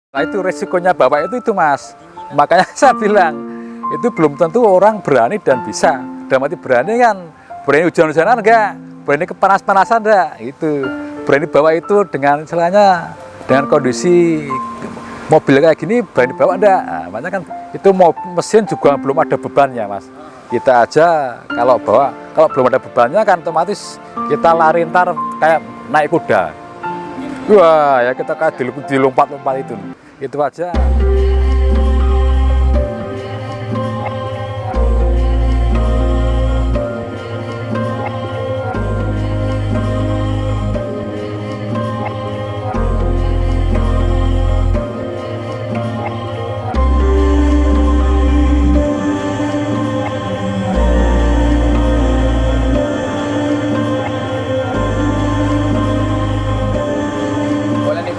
Nah itu resikonya Bapak itu Mas. Makanya saya bilang itu belum tentu orang berani dan bisa. Dalam arti berani kan, berani hujan-hujanan enggak, berani kepanas-panasan enggak. Itu berani bawa itu dengan istilahnya dengan kondisi mobil kayak gini berani bawa enggak. Nah, makanya kan itu mesin juga belum ada bebannya Mas. Kita aja kalau bawa, kalau belum ada bebannya kan otomatis kita lari ntar kayak naik kuda. Wah ya kita kayak dilompat-lompat itu aja.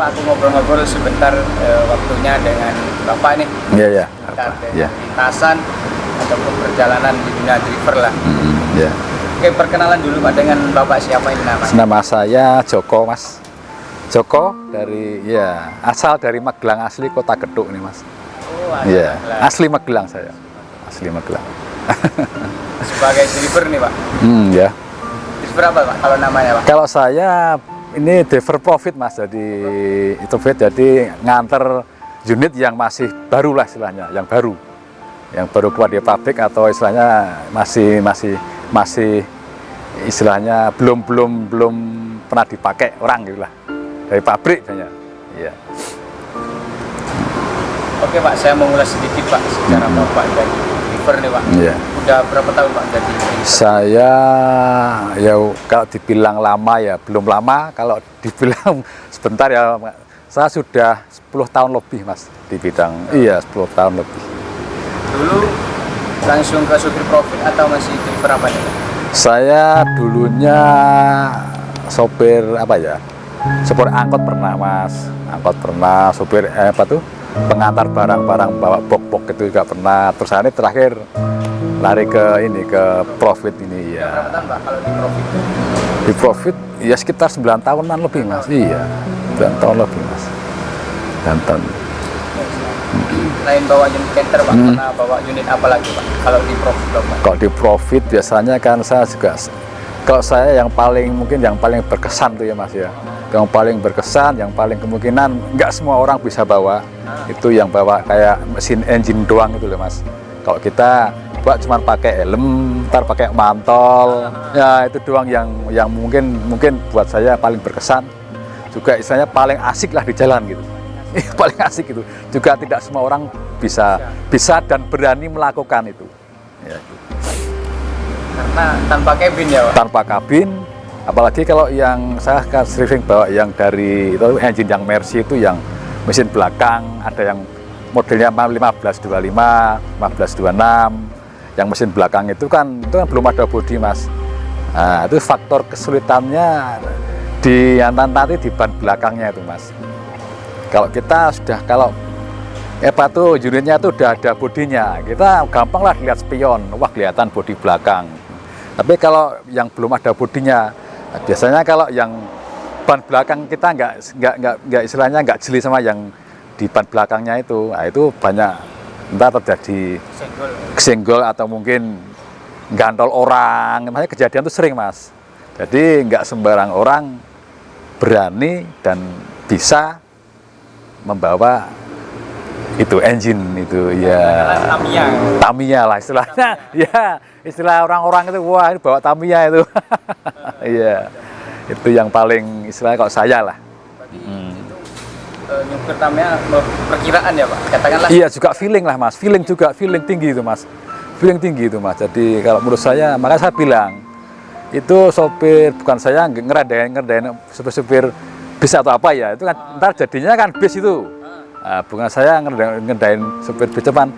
Pak, aku ngobrol-ngobrol sebentar waktunya dengan Bapak nih. Iya, iya. Ya. Lintasan ataupun perjalanan di dunia driver lah. Iya. Oke, perkenalan dulu Pak dengan Bapak siapa ini namanya? Nama saya Joko Mas. Joko dari asal dari Magelang asli Kota Geduk nih Mas. Oh, iya. Asli Magelang saya. Asli Magelang. Sebagai driver nih Pak. Ya. Driver apa Pak kalau namanya Pak? Kalau saya ini driver profit Mas, jadi itu jadi nganter unit yang masih baru lah istilahnya, yang baru keluar dari pabrik atau istilahnya masih istilahnya belum pernah dipakai orang gitu lah, dari pabrik banyak. Iya. Oke Pak, saya mau ngulas sedikit Pak secara Bapak jadi driver nih Pak. Iya. Udah berapa tahun Pak jadi driver? Saya ya kalau dibilang lama ya belum lama, kalau dibilang sebentar ya saya sudah 10 tahun lebih Mas di bidang. Iya, 10 tahun lebih. Dulu langsung ke supir profit atau masih driver apa nih? Saya dulunya sopir apa ya? Sopir angkot pernah Mas. Angkot pernah, sopir pengantar barang-barang bawa bok-bok itu juga pernah. Terus ini terakhir lari ke profit ini ya. Berapa tahun Pak kalau di profit? Di profit ya sekitar 9 tahunan lebih Mas. Iya, 9 tahun lebih Mas. 9 tahun. Lain bawa unit canter Pak, pernah bawa unit apa lagi Pak kalau di profit Pak? Kalau di profit biasanya kan saya juga, kalau saya yang paling berkesan tuh ya Mas ya. Yang paling berkesan, yang paling kemungkinan nggak semua orang bisa bawa, itu yang bawa kayak mesin engine doang itu loh Mas. Kalau kita cuma pakai helm, ntar pakai mantol, ya itu doang yang mungkin buat saya paling berkesan. Juga istilahnya paling asik lah di jalan gitu. Paling asik itu. Juga tidak semua orang bisa dan berani melakukan itu. Ya, gitu. Karena tanpa kabin ya Pak? Tanpa kabin, apalagi kalau yang saya sering bawa yang dari itu engine yang Mercy itu yang mesin belakang, ada yang modelnya 1525, 1526, yang mesin belakang itu kan belum ada bodi Mas. Nah, itu faktor kesulitannya nanti di ban belakangnya itu Mas. Kalau kita sudah unitnya itu udah ada bodinya, kita gampang lah lihat spion, wah kelihatan bodi belakang. Tapi kalau yang belum ada bodinya, biasanya kalau yang ban belakang kita nggak istilahnya nggak jeli sama yang di ban belakangnya itu, nah itu banyak entah terjadi kesenggol atau mungkin gantol orang. Makanya kejadian itu sering Mas. Jadi nggak sembarang orang berani dan bisa membawa itu engine itu ya Tamiya lah istilahnya. Ya istilah orang-orang itu, wah ini bawa Tamiya itu. Iya, itu yang paling istilahnya kalau saya lah. Nyupir Tamiya perkiraan ya Pak, katakanlah. Iya juga feeling lah Mas, feeling tinggi itu Mas, feeling tinggi itu Mas. Jadi kalau menurut saya, makanya saya bilang itu sopir, bukan saya ngerendahin supir bis atau apa ya, itu kan ntar jadinya kan bis itu. Nah, bukan saya ngerendahin supir bis, cuman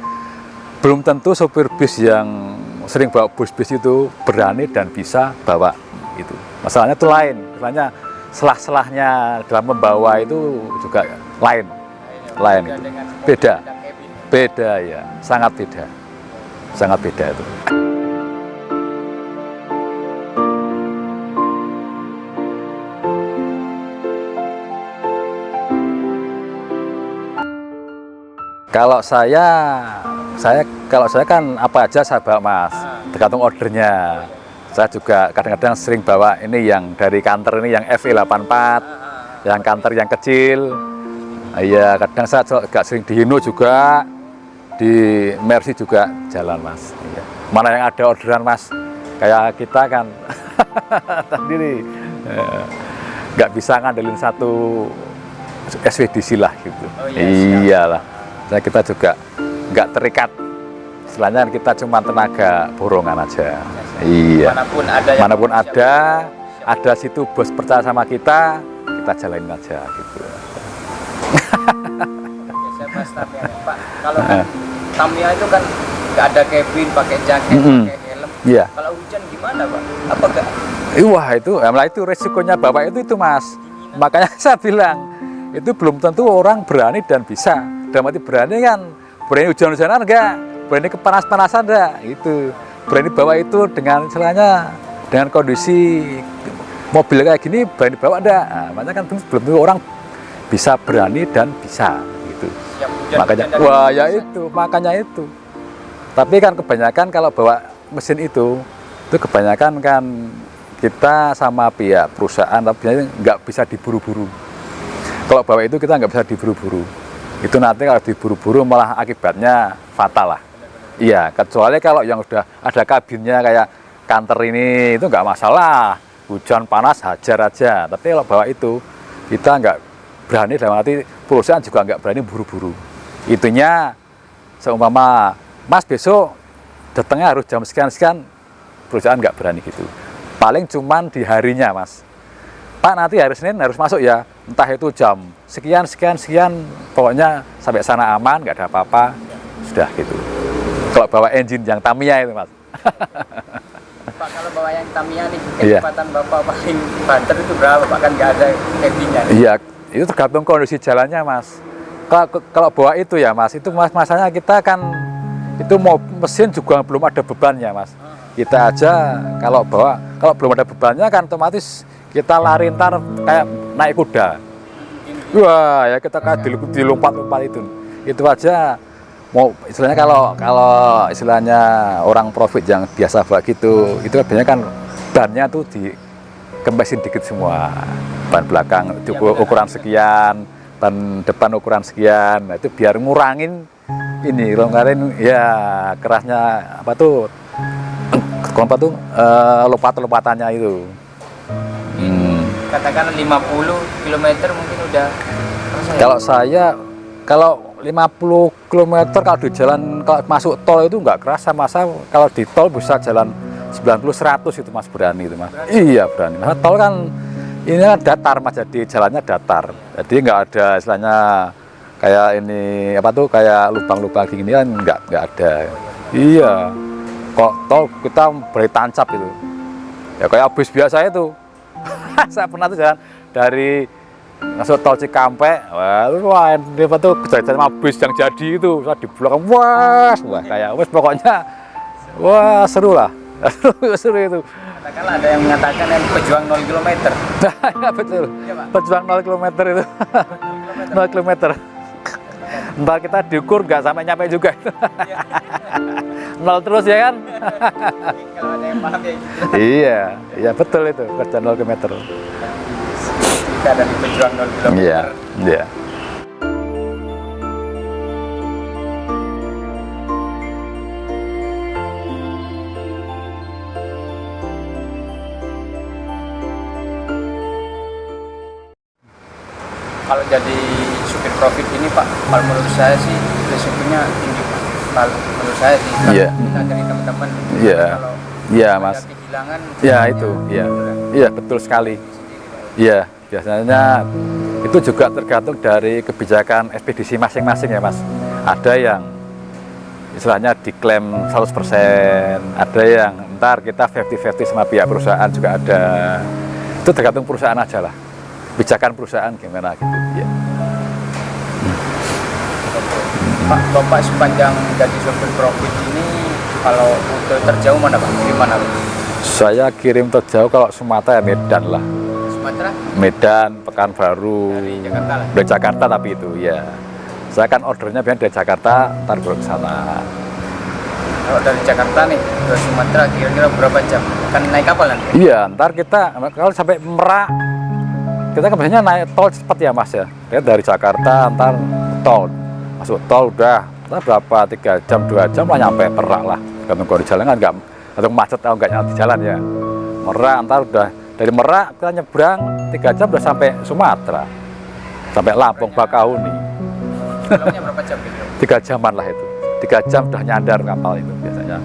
belum tentu sopir bis yang sering bawa bis itu berani dan bisa bawa itu. Masalahnya itu lain, misalnya selah-selahnya dalam membawa itu juga lain itu. Beda ya, sangat beda itu. Kalau kalau saya kan apa aja saya bawa Mas, tergantung ordernya. Saya juga kadang-kadang sering bawa ini yang dari kantor ini yang FE84, yang kantor yang kecil. Iya, kadang saya juga sering di Hino juga, di Mercy juga jalan Mas. Iya. Mana yang ada orderan Mas, kayak kita kan tadi nih nggak bisa ngandelin satu SWDC lah gitu. Oh, iya, iyalah, nah, kita juga nggak terikat, istilahnya kita cuma tenaga borongan aja. Iya. Manapun ada situ bos percaya sama kita jalanin aja gitu. Saya bahas Tamiya nih, Pak. Kalau kan Tamiya itu kan nggak ada cabin, pakai jaket, pakai helm. Iya. Kalau hujan gimana, Pak? Apa enggak? Wah itu resikonya bapak itu Mas. Makanya saya bilang itu belum tentu orang berani dan bisa. Dalam arti berani kan, berani hujan-hujanan enggak, berani kepanas-panasan enggak, itu. Berani bawa itu dengan istilahnya dengan kondisi mobil kayak gini berani bawa enggak. Nah, makanya kan belum tentu orang bisa berani dan bisa gitu. Makanya wah ya itu, makanya itu. Tapi kan kebanyakan kalau bawa mesin itu kebanyakan kan kita sama pihak perusahaan tapi nggak bisa diburu-buru. Kalau bawa itu kita nggak bisa diburu-buru. Itu nanti kalau diburu-buru malah akibatnya fatal lah. Iya, kecuali kalau yang udah ada kabinnya kayak kantor ini itu nggak masalah. Hujan panas hajar aja. Tapi kalau bawa itu kita nggak berani, dalam arti perusahaan juga nggak berani buru-buru. Itunya seumpama Mas besok datangnya harus jam sekian-sekian, perusahaan nggak berani gitu. Paling cuman di harinya Mas. Pak nanti hari Senin harus masuk ya, entah itu jam sekian, pokoknya sampai sana aman, nggak ada apa-apa, sudah gitu. Kalau bawa engine yang Tamiya itu Mas. Pak, kalau bawa yang Tamiya nih, kecepatan Bapak paling banter itu berapa Pak? Kan nggak ada cabinnya. Iya, itu tergantung kondisi jalannya Mas. Kalau bawa itu ya Mas, itu masanya kita kan, itu mesin juga belum ada bebannya Mas. Kita aja kalau belum ada bebannya kan otomatis kita lari ntar kayak naik kuda. Wah ya kita kayak dilompat-lompat itu aja. Mau istilahnya kalau istilahnya orang profit yang biasa bawa gitu, itu biasanya kan bannya tuh dikempesin dikit semua. Ban belakang ukuran sekian, ban depan ukuran sekian. Nah, itu biar ngurangin ini longgarin ya kerasnya lompat-lompatannya itu. Katakan 50 km mungkin udah. Kalau 50 km kalau di jalan, kalau masuk tol itu nggak kerasa masa, kalau di tol bisa jalan 90-100 itu Mas, berani itu Mas. Iya berani. Nah, tol kan ini kan datar Mas, jadi jalannya datar. Jadi nggak ada istilahnya kayak ini kayak lubang-lubang gini kan nggak ada. Iya. Kok tol kita beri tancap itu. Ya kayak bus biasa itu. Saya pernah tuh jalan dari masuk tol Cikampek, wah kejadian sama bus yang jadi itu, saya di belakang, wah kayak pokoknya, wah seru lah, seru itu. Katakanlah ada yang mengatakan yang pejuang 0 km. Ya betul, ya, pejuang 0 km itu, 0 km. Ntar kita diukur nggak sampai nyampe juga itu. 0 terus ya kan? Kalau ada yang paham ya gitu. Iya betul itu, kerja 0 km. Kita ada di pejuang 0 km. Iya. Kalau jadi supir profit ini Pak, kalau menurut saya sih resikonya tinggi Pak. Kalau menurut saya sih, kita dari teman-teman. Iya Mas. Kehilangan. Ya itu, iya betul sekali. Iya, biasanya itu juga tergantung dari kebijakan ekspedisi masing-masing ya Mas. Ada yang istilahnya diklaim 100%, ada yang ntar kita 50-50 sama pihak perusahaan juga ada. Itu tergantung perusahaan aja lah. Kebijakan perusahaan gimana gitu ya. Pak, Bapak sepanjang jadi sopir profit ini kalau rute terjauh mana Pak? Di mana Pak? Saya kirim terjauh kalau Sumatera ya Medan lah. Sumatera? Medan, Pekanbaru. Dari Jakarta lah? Dari Jakarta tapi itu ya. Saya kan ordernya biasanya dari Jakarta, ntar ke sana. Kalau dari Jakarta nih ke Sumatera kira-kira berapa jam? Kan naik kapal nanti? Iya, ntar kita kalau sampai Merak, kita kan biasanya naik tol cepat ya Mas ya. Dari Jakarta ntar tol, masuk tol udah, ntar berapa 3 jam 2 jam lah nyampe Merak lah. Gantung kalau di jalan kan nggak, atau macet atau nggak di jalan ya. Merak ntar udah dari Merak kita nyebrang 3 jam udah sampai Sumatera, sampai Lampung Bakahuni. Pulangnya berapa jam gitu? 3 jaman lah itu. 3 jam udah nyandar kapal itu biasanya.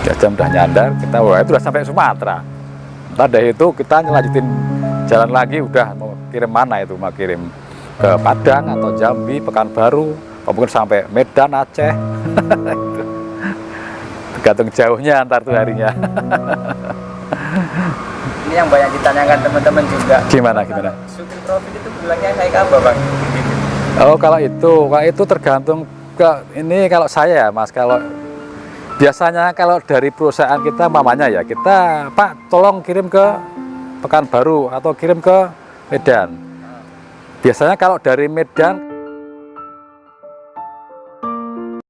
3 jam udah nyandar, kita wah itu udah sampai Sumatera. Entah dari itu kita ngelanjutin jalan lagi, udah mau kirim mana itu, mau kirim ke Padang atau Jambi, Pekanbaru, mungkin sampai Medan, Aceh. Tergantung jauhnya antar tuh harinya. Ini yang banyak ditanyakan teman-teman juga. Gimana? Supir profit itu bilangnya naik apa bang? Oh kalau itu tergantung ke ini, kalau saya Mas, kalau biasanya kalau dari perusahaan kita mamanya ya kita, Pak tolong kirim ke Pekanbaru atau kirim ke Medan. Biasanya kalau dari Medan